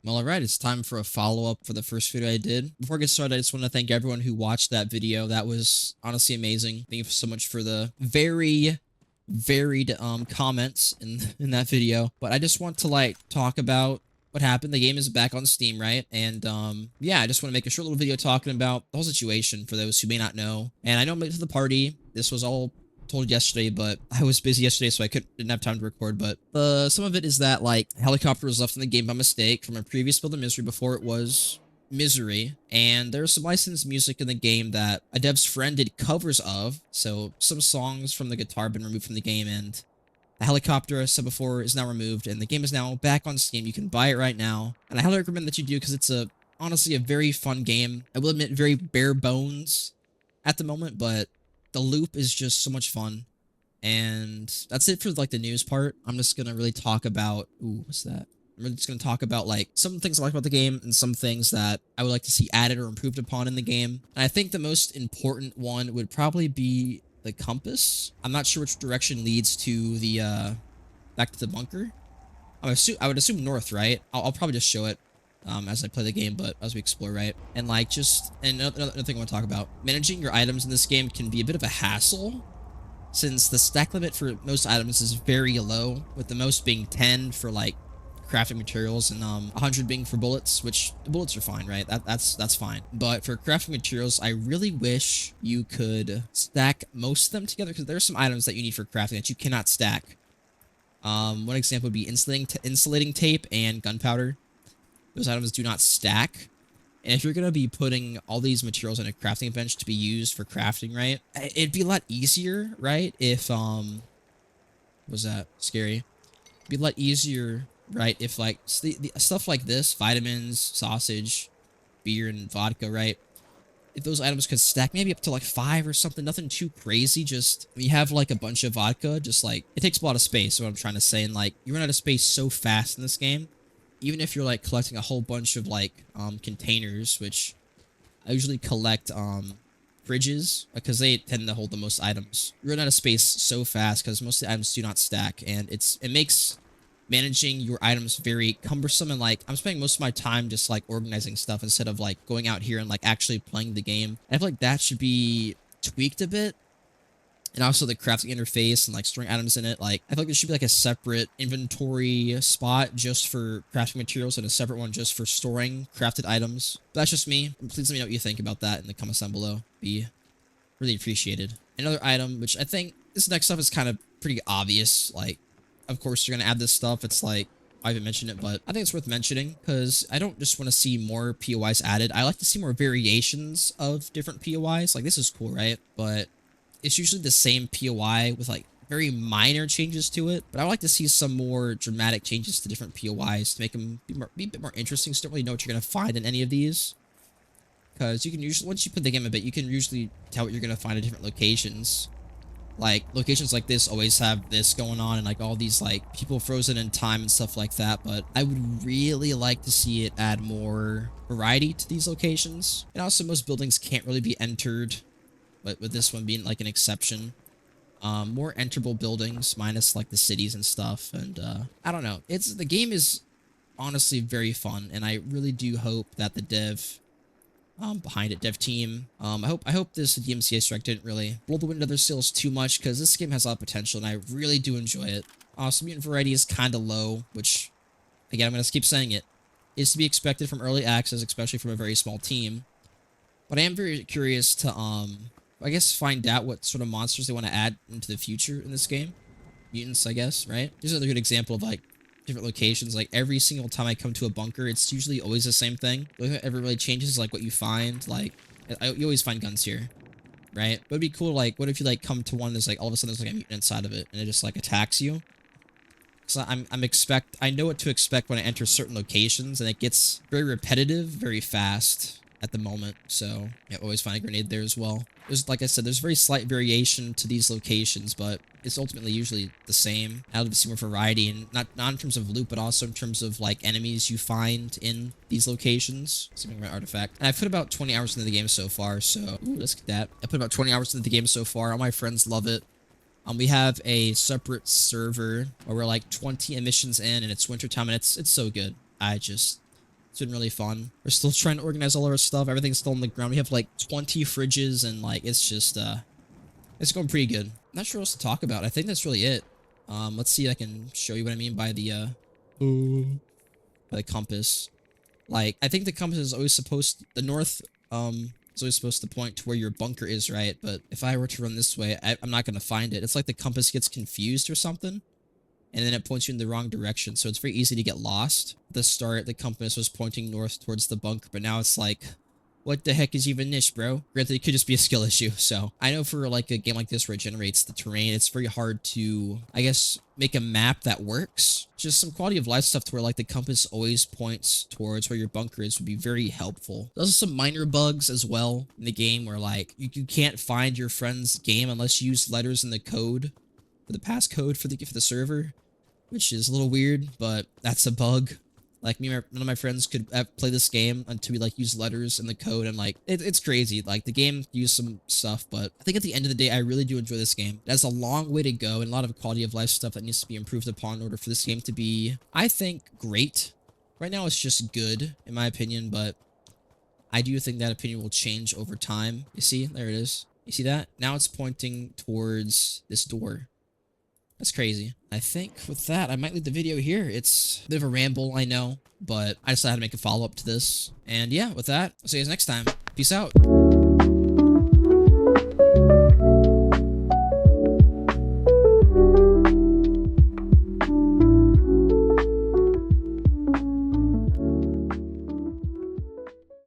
Well, alright, it's time for a follow-up for the first video I did. Before I get started, I just want to thank everyone who watched that video. That was honestly amazing. Thank you so much for the very varied comments in that video. But I just want to like talk about what happened. The game is back on Steam, right? And yeah, I just want to make a short little video talking about the whole situation for those who may not know. And I know I'm late to the party. This was all told yesterday, but I was busy yesterday, so I didn't have time to record. But some of it is that like helicopter was left in the game by mistake from a previous build of Misery before it was Misery, and there's some licensed music in the game that a dev's friend did covers of. So some songs from the guitar have been removed from the game, and the helicopter, as I said before, is now removed, and the game is now back on Steam. You can buy it right now, and I highly recommend that you do because it's honestly a very fun game. I will admit, very bare bones at the moment, but the loop is just so much fun. And that's it for like the news part. I'm just gonna really talk about what's that? I'm really just gonna talk about like some things I like about the game and some things that I would like to see added or improved upon in the game. And I think the most important one would probably be the compass. I'm not sure which direction leads to the back to the bunker. I would assume north, right? I'll probably just show it as I play the game, but as we explore, right? And like another thing I want to talk about, managing your items in this game can be a bit of a hassle since the stack limit for most items is very low, with the most being 10 for like crafting materials and 100 being for bullets, which the bullets are fine, right? That's fine. But for crafting materials, I really wish you could stack most of them together because there are some items that you need for crafting that you cannot stack. One example would be insulating tape and gunpowder. Those items do not stack. And if you're going to be putting all these materials on a crafting bench to be used for crafting, right? It'd be a lot easier, right? If, was that scary? It'd be a lot easier, right? If like the stuff like this, vitamins, sausage, beer, and vodka, right? If those items could stack maybe up to like 5 or something, nothing too crazy. Just you have like a bunch of vodka, just like it takes a lot of space. Is what I'm trying to say, and like you run out of space so fast in this game. Even if you're like collecting a whole bunch of like containers, which I usually collect fridges because they tend to hold the most items. You run out of space so fast because most of the items do not stack, and it makes managing your items very cumbersome. And like I'm spending most of my time just like organizing stuff instead of like going out here and like actually playing the game. And I feel like that should be tweaked a bit. And also the crafting interface and like storing items in it. Like I feel like there should be like a separate inventory spot just for crafting materials and a separate one just for storing crafted items. But that's just me. Please let me know what you think about that in the comments down below. Be really appreciated. Another item, which I think this next stuff is kind of pretty obvious. Like, of course, you're going to add this stuff. It's like, I haven't mentioned it, but I think it's worth mentioning because I don't just want to see more POIs added. I like to see more variations of different POIs. Like, this is cool, right? But it's usually the same POI with like very minor changes to it, but I would like to see some more dramatic changes to different POIs to make them be a bit more interesting. So you don't really know what you're going to find in any of these, because you can usually, once you put the game a bit, you can usually tell what you're going to find at different locations. Like locations like this always have this going on and like all these like people frozen in time and stuff like that, but I would really like to see it add more variety to these locations. And also most buildings can't really be entered, but with this one being like an exception. More enterable buildings minus like the cities and stuff. And I don't know, the game is honestly very fun, and I really do hope that the dev behind it, dev team, I hope this DMCA strike didn't really blow the wind out of their sails too much, because this game has a lot of potential and I really do enjoy it. So mutant variety is kind of low, which again I'm gonna keep saying it is to be expected from early access, especially from a very small team. But I am very curious to I guess find out what sort of monsters they want to add into the future in this game. Mutants, I guess, right? Here's another good example of like different locations. Like every single time I come to a bunker, it's usually always the same thing. The only thing that ever really changes is like what you find. Like you always find guns here, right? But it'd be cool. Like what if you like come to one that's like all of a sudden there's like a mutant inside of it and it just like attacks you. So I know what to expect when I enter certain locations, and it gets very repetitive, very fast at the moment. So yeah, always find a grenade there as well. There's, like I said, there's very slight variation to these locations, but it's ultimately usually the same. I'd love to see more variety, and not in terms of loot, but also in terms of like enemies you find in these locations. Something about artifact. And I've put about 20 hours into the game so far, so let's get that. I put about 20 hours into the game so far. All my friends love it. We have a separate server where we're like 20 emissions in, and it's wintertime, and it's so good. It's been really fun. We're still trying to organize all our stuff. Everything's still on the ground. We have like 20 fridges and like it's just it's going pretty good. Not sure what else to talk about. I think that's really it. Let's see if I can show you what I mean by the compass. Like, I think the compass is always supposed the north is always supposed to point to where your bunker is, right? But if I were to run this way, I'm not gonna find it. It's like the compass gets confused or something, and then it points you in the wrong direction. So it's very easy to get lost. At the start, the compass was pointing north towards the bunker, but now it's like, what the heck is even this, bro? Granted, it could just be a skill issue. So I know for like a game like this where it generates the terrain, it's very hard to, I guess, make a map that works. Just some quality of life stuff to where like the compass always points towards where your bunker is would be very helpful. There's also some minor bugs as well in the game where like you can't find your friend's game unless you use letters in the code for the passcode for the server, which is a little weird, but that's a bug. Like none of my friends could play this game until we like use letters in the code, and like it's crazy. Like the game used some stuff, but I think at the end of the day, I really do enjoy this game. It has a long way to go and a lot of quality of life stuff that needs to be improved upon in order for this game to be, I think, great. Right now, it's just good in my opinion, but I do think that opinion will change over time. You see, there it is. You see that? Now it's pointing towards this door. That's crazy. I think with that, I might leave the video here. It's a bit of a ramble, I know, but I decided to make a follow-up to this. And yeah, with that, I'll see you guys next time. Peace out.